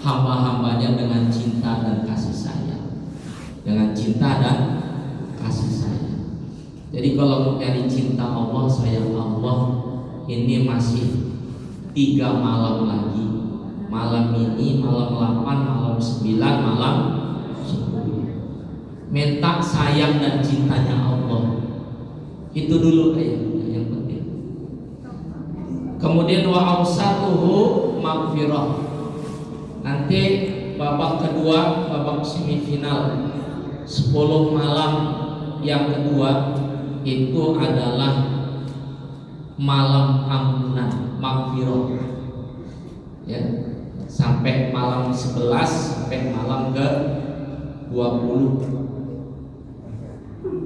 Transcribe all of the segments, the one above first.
hamba-hambanya dengan cinta dan kasih sayang. Dengan cinta dan kasih sayang. Jadi kalau mau cari cinta Allah, sayang Allah, ini masih 3 malam lagi. Malam ini, malam 8, malam 9, malam 10. Minta sayang dan cintanya Allah. Itu dulu yang penting. Kemudian wa awsatuhu maghfirah. Nanti babak kedua, babak semifinal 10 malam yang kedua itu adalah malam ampunan, maghfirah. Ya, sampai malam 11 sampai malam ke 20.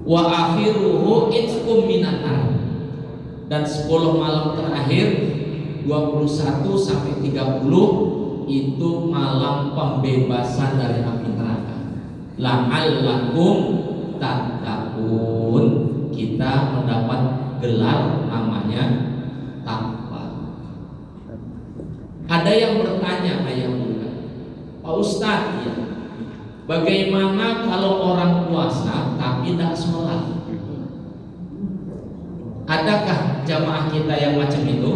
Wa akhiruhu itqum minan nar. Dan 10 malam terakhir 21 sampai 30 itu malam pembebasan dari api neraka. La'allakum tattaqun. Kita mendapat gelar namanya takwa. Ada yang bertanya, ayah bunda, Pak Ustadz, ya, bagaimana kalau orang puasa tapi tidak sholat? Adakah jamaah kita yang macam itu?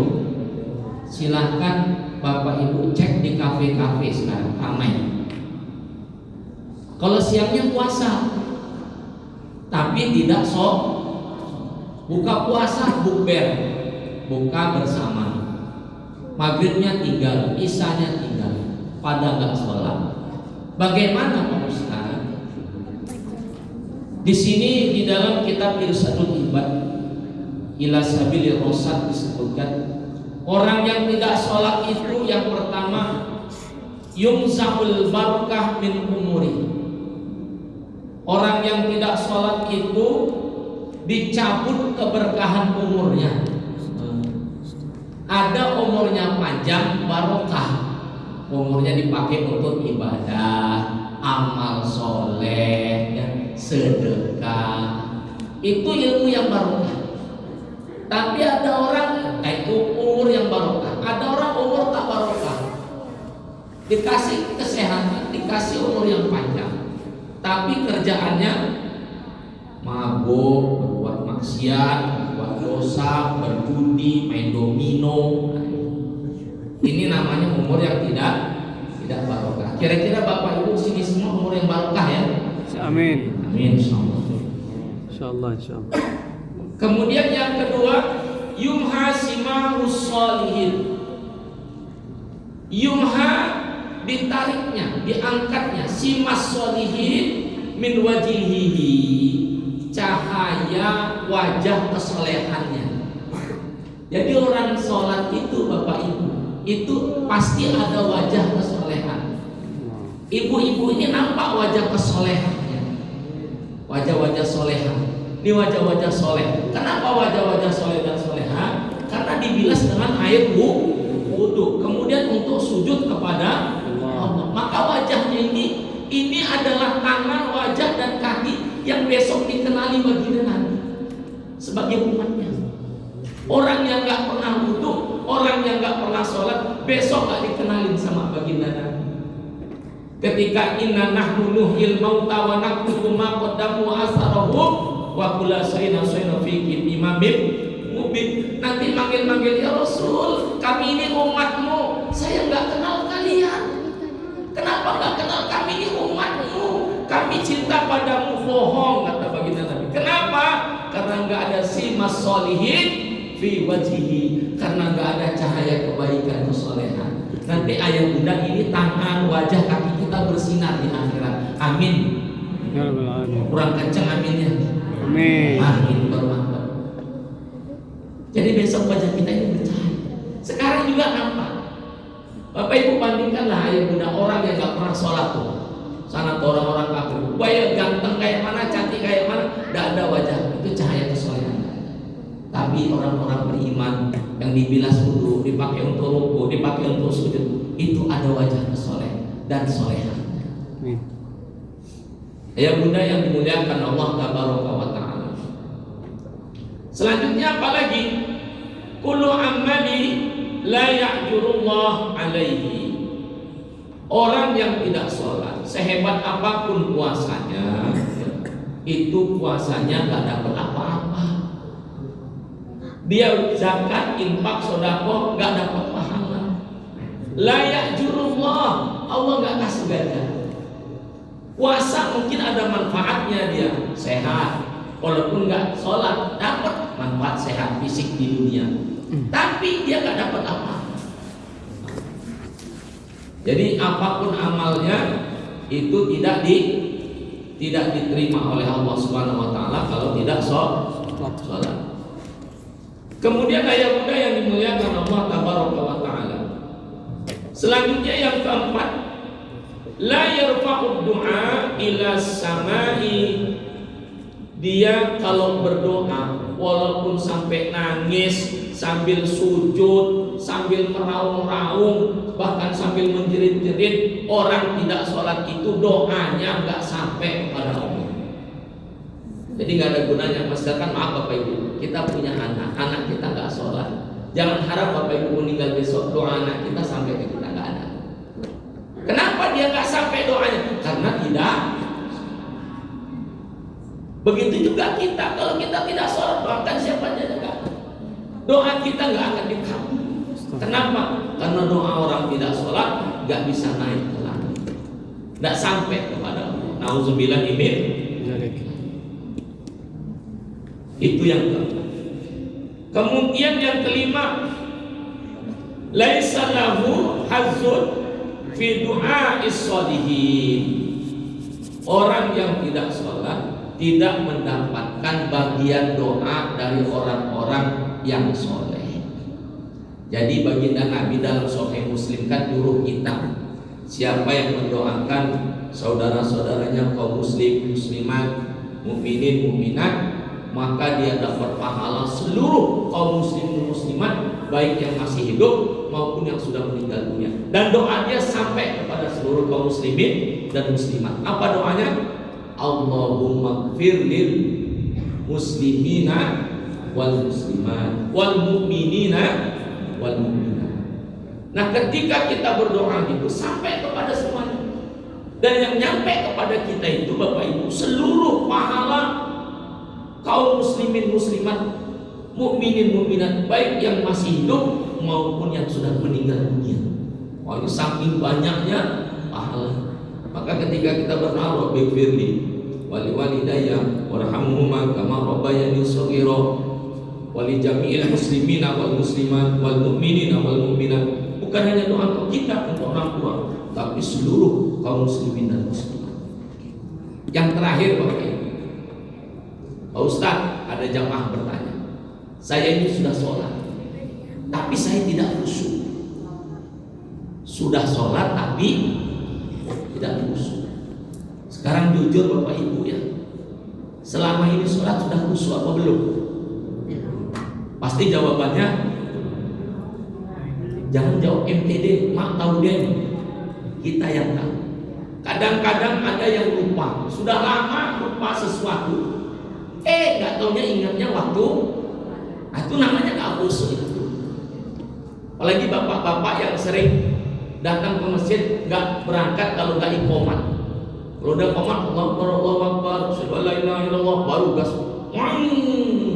Silahkan Bapak Ibu cek di kafe-kafe sekarang ramai. Kalau siangnya puasa tapi tidak buka puasa, bukber, buka bersama, maghribnya tinggal, isanya tinggal, pada nggak sholat. Bagaimana Pak Ustaz? Di sini di dalam kitab Irsyadul Ibad ila Sabilir Rasyad disebutkan orang yang tidak sholat itu yang pertama yumzahul barakah min umuri. Orang yang tidak sholat itu dicabut keberkahan umurnya. Ada umurnya panjang, barokah. Umurnya dipakai untuk ibadah, amal soleh, sedekah. Itu ilmu yang barokah. Tapi ada orang itu umur yang barokah. Ada orang umur tak barokah. Dikasih kesehatan, dikasih umur yang panjang, tapi kerjaannya mabuk, berbuat maksiat, berbuat dosa, berjudi, main domino. Ini namanya umur yang tidak barokah. Kira-kira Bapak Ibu sini semua umur yang barokah ya? Amin. Amin insyaallah. Insyaallah, insyaallah. Kemudian yang kedua, yumha simahus sholihin. Yumha ditariknya, diangkatnya simas sholihin min wajihihi, cahaya wajah kesolehannya. Jadi orang sholat itu Bapak Ibu, itu pasti ada wajah kesolehan. Ibu-ibu ini nampak wajah kesolehannya, wajah-wajah solehan. Ini wajah-wajah soleh. Kenapa wajah-wajah soleh dan soleha? Karena dibilas dengan air wudu. Kemudian untuk sujud kepada Allah. Maka wajahnya ini adalah tangan, wajah dan kaki yang besok dikenali baginda Nabi sebagai umatnya. Orang yang nggak pernah wudu, orang yang nggak pernah sholat, besok nggak dikenalin sama baginda Nabi. Ketika inna nahnu nuhyil mauta wa naktubu ma qaddamu wa asarahum wa kullu shay'in fi imamin mubin. Nanti manggil-manggil, ya Rasul, kami ini umatmu, saya nggak kenal kalian. Kenapa nggak kenal? Kami ini umatmu, kami cinta padamu. Bohong, kata baginda Nabi. Kenapa? Karena nggak ada simas sholihin fi wajhihi, karena nggak ada cahaya kebaikan kesolehan. Nanti ayah bunda ini tangan, wajah, kaki kita bersinar di akhirat. Amin. Ya Rabbal Alamin. Kurang kencang aminnya. Amin. Amin, baru mantap. Jadi besok wajah kita ini bercahaya. Sekarang juga nampak. Bapak Ibu bandingkanlah ayah bunda orang yang gak pernah sholat tuh. Sana tuh orang-orang kafir, bayar ganteng kayak mana, cantik kayak mana, gak ada wajah. Itu cahaya kesolehan. Tapi orang-orang beriman yang dibilas wudu, dipakai untuk ruku, dipakai untuk sujud, itu ada wajah kesoleh dan solehan. Ya bunda yang dimuliakan Allah tabaraka wa ta'ala. Selanjutnya apa lagi? Kullu amali la ya'jurullah alaihi. Orang yang tidak sholat, sehebat apapun puasanya, itu puasanya gak dapat apa-apa. Dia zakat, infak, sedekah gak dapat pahala. Layak jurullah, Allah gak kasih ganjaran. Puasa mungkin ada manfaatnya, dia sehat, walaupun gak sholat dapat manfaat sehat fisik di dunia, tapi dia gak dapat apa. Jadi apapun amalnya itu tidak diterima oleh Allah Subhanahu wa taala kalau tidak sholat. Kemudian ayat muda yang dimuliakan Allah Tabaraka wa taala. Selanjutnya yang keempat, la yarfa'ud du'a ila samai. Dia kalau berdoa walaupun sampai nangis, sambil sujud, sambil meraung-raung, bahkan sambil menjerit-jerit, orang tidak sholat itu doanya nggak sampai kepada Allah. Jadi nggak ada gunanya. Misalkan maaf Bapak Ibu, kita punya anak kita nggak sholat, jangan harap Bapak Ibu meninggal besok doa anak kita sampai ke kita, nggak ada. Kenapa dia nggak sampai doanya? Karena tidak. Begitu juga kita, kalau kita tidak sholat, doakan siapa aja enggak. Doa kita nggak akan dikabul. Kenapa? Karena doa orang tidak sholat nggak bisa naik ke langit, nggak sampai kepada Allah. Nauzubillah min. Itu yang keempat. Kemudian yang kelima, laisa lahu hazzun fi du'a'is sholihin. Orang yang tidak sholat tidak mendapatkan bagian doa dari orang-orang yang soleh. Jadi baginda Nabi dalam Sahih Muslim kan nyuruh kita, siapa yang mendoakan saudara-saudaranya kaum muslim, muslimat, mukminin, mukminat, maka dia dapat pahala seluruh kaum muslim dan muslimat, baik yang masih hidup maupun yang sudah meninggal dunia. Dan doa dia sampai kepada seluruh kaum muslimin dan muslimat. Apa doanya? Allahumma gfir lil muslimina wal muslimat wal mu'minina wal mu'minat. Nah, ketika kita berdoa itu sampai kepada semuanya, dan yang nyampe kepada kita itu Bapak Ibu seluruh pahala kaum muslimin muslimat, mukminin mukminat, baik yang masih hidup maupun yang sudah meninggal dunia. Wah, itu saking banyaknya pahala. Maka ketika kita berdoa Rabbi firli wali walidayya warhamhuma kama rabbayani shaghira wali jami'il muslimina wal muslimat wal mu'minina wal mu'minat, bukan hanya doa untuk kita, untuk orang tua, tapi seluruh kaum muslimin dan muslimat. Yang terakhir Bapak Ibu, Pak Ustaz, ada jamaah bertanya, saya ini sudah sholat tapi saya tidak khusyuk. Sudah sholat tapi tidak khusyuk. Sekarang jujur Bapak Ibu ya, selama ini sholat sudah khusyuk apa belum? Pasti jawabannya jangan jawab MTD, mak tahu deh. Kita yang tahu. Kadang-kadang ada yang lupa, sudah lama lupa sesuatu, nggak taunya ingatnya waktu. Nah, itu namanya nggak khusyuk. Apalagi bapak-bapak yang sering datang ke masjid nggak berangkat kalau nggak iqomat. Kalau udah iqomat, Allahu Akbar, la ilaha illallah, baru gas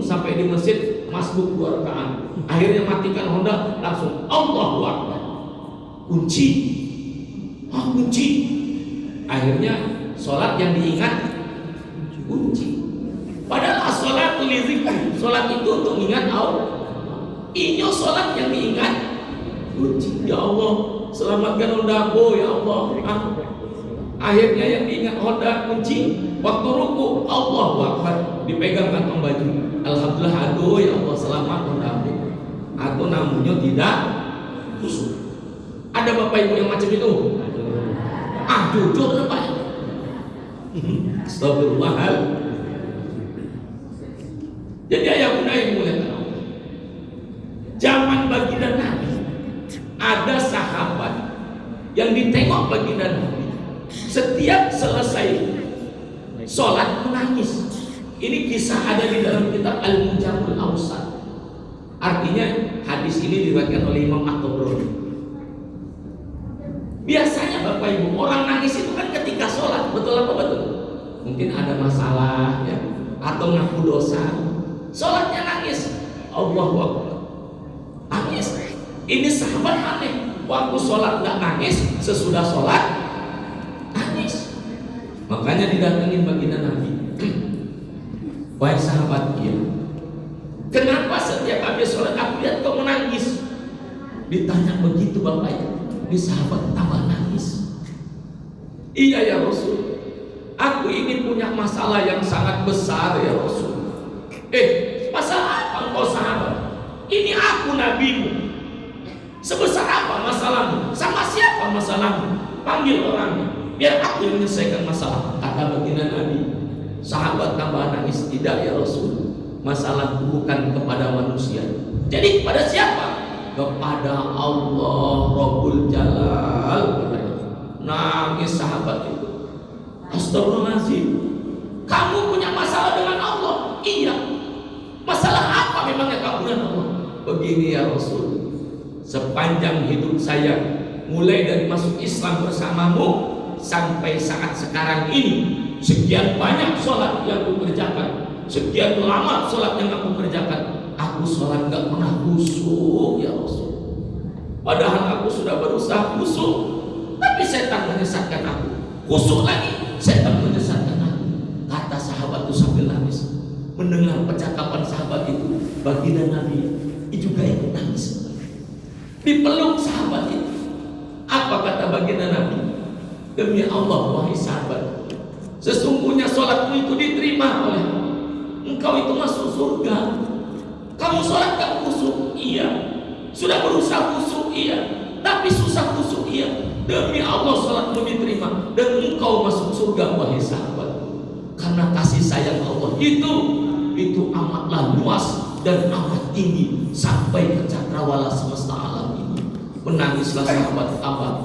sampai di masjid masbuk 2 rakaat. Akhirnya matikan Honda, langsung Allahu Akbar. Kunci. Akhirnya sholat yang diingat kunci. Padahal sholat lizikri, sholat itu untuk ingat Allah. Ini sholat yang diingat kunci. Ya Allah, selamatkan Honda, ya Allah. Akhirnya yang diingat Honda kunci. Waktu ruku, Allahu Akbar, dipegang kantong baju. Alhamdulillah, aduh ya Allah, selamat Honda. Atau namunnya tidak khusyuk. Ada Bapak Ibu yang macam itu? Jujur Pak. Astagfirullahaladzim. Jadi ayah bunda yang mulia, zaman baginda Nabi ada sahabat yang ditengok baginda Nabi setiap selesai sholat menangis. Ini kisah ada di dalam kitab Al-Mujamul Awsat. Artinya hadis ini diriwayatkan oleh Imam At-Tabrani. Biasanya Biasanya Bapak Ibu, orang nangis itu kan ketika sholat, betul apa betul? Mungkin ada masalah ya, atau ngaku dosa, sholatnya nangis. Allahu Akbar, nangis. Ini sahabat aneh, waktu sholat nggak nangis, sesudah sholat nangis. Makanya didatengin baginda Nabi. Wahai sahabat, iya, kenapa setiap habis sholat aku lihat kamu nangis? Ditanya begitu bapaknya, ini sahabat tambah nangis. Iya ya Rasul, aku ini punya masalah yang sangat besar ya Rasul. Masalah apa engkau sahabat? Ini aku nabimu. Sebesar apa masalahmu? Sama siapa masalahmu? Panggil orangnya, biar aku yang menyelesaikan masalah. Kata baginda Nabi. Sahabat tambah nangis. Tidak ya Rasul, masalahku bukan kepada manusia. Jadi kepada siapa? Kepada Allah Rabbul Jalal. Nangis sahabat itu. Astagfirullahaladzim, kamu punya masalah dengan Allah? Iya. Masalah apa memangnya kamu dengan Allah? Begini ya Rasul, sepanjang hidup saya, mulai dari masuk Islam bersamamu sampai saat sekarang ini, sekian banyak sholat yang aku kerjakan, sekian lama sholat yang aku kerjakan, aku sholat gak pernah khusyuk ya Rasul. Padahal aku sudah berusaha khusyuk, tapi setan menyesatkan aku. Khusyuk lagi, setan menyesatkan aku. Kata sahabat itu sambil nangis. Mendengar percakapan sahabat itu, baginda Nabi juga ikut nangis. Dipeluk sahabat itu. Apa kata baginda Nabi? Demi Allah wahai sahabat, sesungguhnya sholatmu itu diterima oleh Allah. Engkau itu masuk surga. Kamu sholat gak khusyuk? Iya. Sudah berusaha khusyuk? Iya. Tapi susah khusyuk? Iya. Demi Allah sholatmu diterima dan engkau masuk surga wahai sahabat. Karena kasih sayang Allah itu amatlah luas dan amat tinggi sampai ke cakrawala semesta alam ini. Menangislah sahabat Abad.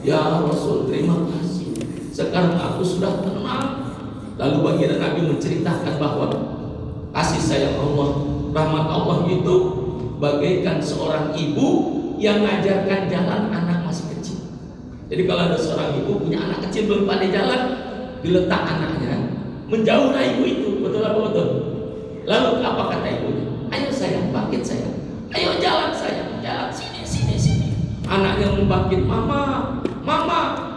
Ya Rasul, terima kasih. Sekarang aku sudah tenang. Lalu baginda Nabi menceritakan bahwa kasih sayang Allah, rahmat Allah itu bagaikan seorang ibu yang mengajarkan jalan anak masih kecil. Jadi kalau ada seorang ibu punya anak kecil belum pandai jalan, diletak anaknya menjauh dari ibu itu, betul apa betul? Lalu apa kata ibunya? Ayo sayang, bangkit sayang. Ayo jalan sayang, jalan sini. Anaknya membangkit, mama,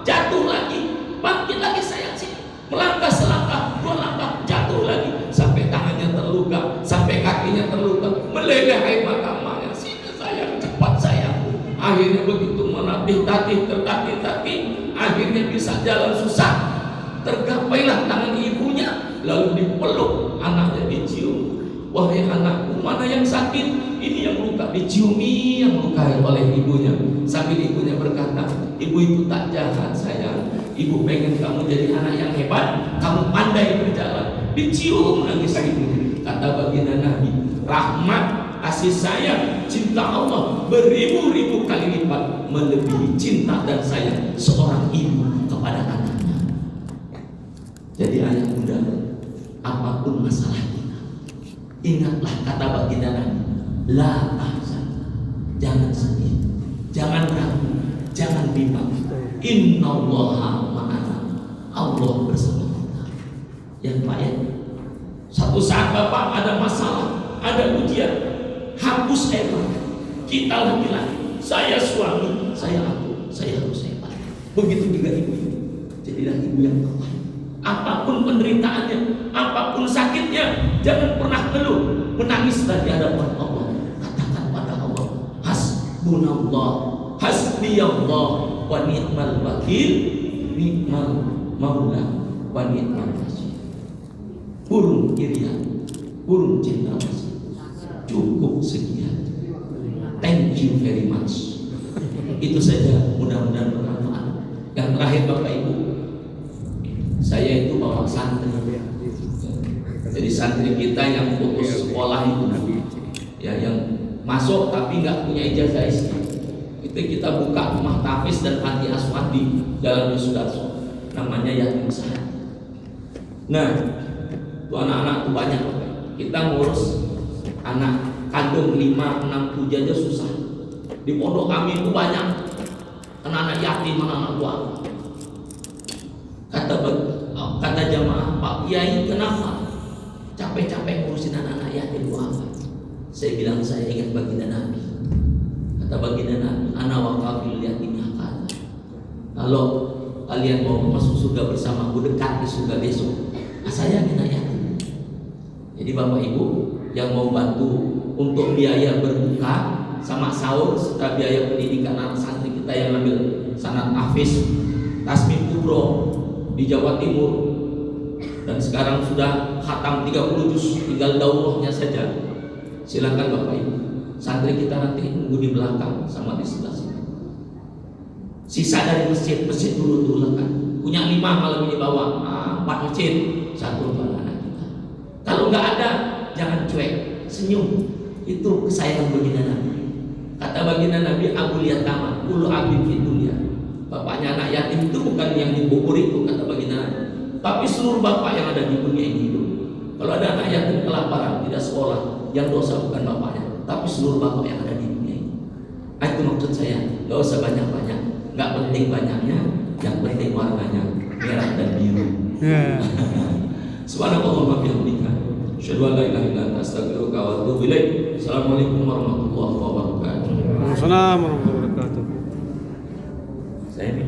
jatuh lagi, bangkit lagi sayang sini. Melangkah selangkah, 2 langkah, jatuh lagi. Sampai tangannya terluka, sampai kakinya terluka, meleleh air mata emaknya. Sini sayang, cepat sayang. Akhirnya begitu tertatih, akhirnya bisa jalan susah. Tergapailah tangan ibunya, lalu dipeluk, anaknya dicium. Wahai anakku, mana yang sakit? Ini yang luka, diciumi yang luka oleh ibunya. Sambil ibunya berkata, ibu itu tak jahat sayang. Ibu pengen kamu jadi anak yang hebat, kamu pandai berjalan. Dicium nangis ibunya. Kata baginda Nabi, rahmat, kasih sayang, cinta Allah beribu-ribu kali lipat melebihi cinta dan sayang seorang ibu kepada anaknya. Jadi ayah bunda, apapun masalah kita, ingatlah kata baginda Nabi, la tahzan, jangan sedih, jangan ragu, jangan bimbang. Innallaha ma'ana, Allah bersama kita. Ya Pak ya, satu saat Bapak ada masalah, ada ujian, hapus air mata. Kita laki-laki, saya suami, saya aku, saya harus hebat. Begitu juga ibu. Jadilah ibu yang terbaik. Apapun penderitaannya, apapun sakitnya, jangan pernah keluh, menangislah di hadapan Allah. Katakan pada Allah, hasbunallah, hasbiyallah, wa ni'mal wakil, ni'mal maula, wa ni'mal nasir. Burung irian, burung cinta kasih, cukup sekian. Thank you very much. Itu saja, mudah-mudahan bermanfaat. Yang terakhir Bapak Ibu, saya itu bawa santri. Jadi santri kita yang putus sekolah itu, ya yang masuk tapi nggak punya ijazah Islam, itu kita buka rumah tahfiz dan panti asuhan di Jalan Sudarso, namanya Yatim Sehat. Nah, itu anak-anak itu banyak. Kita ngurus anak kandung 5, 6, 7 aja susah. Di pondok kami itu banyak anak-anak yatim, anak-anak tua. Kata jamaah, Pak Kiai kenapa capek-capek ngurusin anak-anak yatim duafa? Saya bilang saya ingat baginda Nabi. Kata baginda Nabi, ana waqafil yatim hakata. Kalau kalian mau masuk surga bersamaku, dekat di surga besok, saya minta yatim. Jadi Bapak Ibu yang mau bantu untuk biaya berbuka sama sahur serta biaya pendidikan anak santri kita yang ambil sanad Hafiz Tasmim Kubro di Jawa Timur dan sekarang sudah khatam 30 juz, tinggal daurahnya saja. Silakan Bapak Ibu. Santri kita nanti tunggu di belakang sama di sebelah sini. Sisa dari masjid dulu lekan. Punya 5 malam ini bawa 4 masjid, 1 untuk anak kita. Kalau nggak ada, jangan cuek, senyum. Itu kesayangan baginda Nabi. Kata baginda Nabi, Abu Liyatama, ulu abid fi dunya. Bapaknya anak yatim itu bukan yang dikubur itu, kata baginda Nabi, tapi seluruh bapak yang ada di dunia ini itu. Kalau ada anak yatim kelaparan, tidak sekolah, yang dosa bukan bapaknya, tapi seluruh bapak yang ada di dunia ini. Itu maksud saya, gak usah banyak-banyak, gak penting banyaknya, yang penting warnanya merah dan biru. Subhanallah wa bihamdika, asyhadu an la ilaha illa anta, astaghfiruka wa atubu ilaik. Assalamualaikum warahmatullahi wabarakatuh. Waalaikumsalam warahmatullahi wabarakatuh. Saya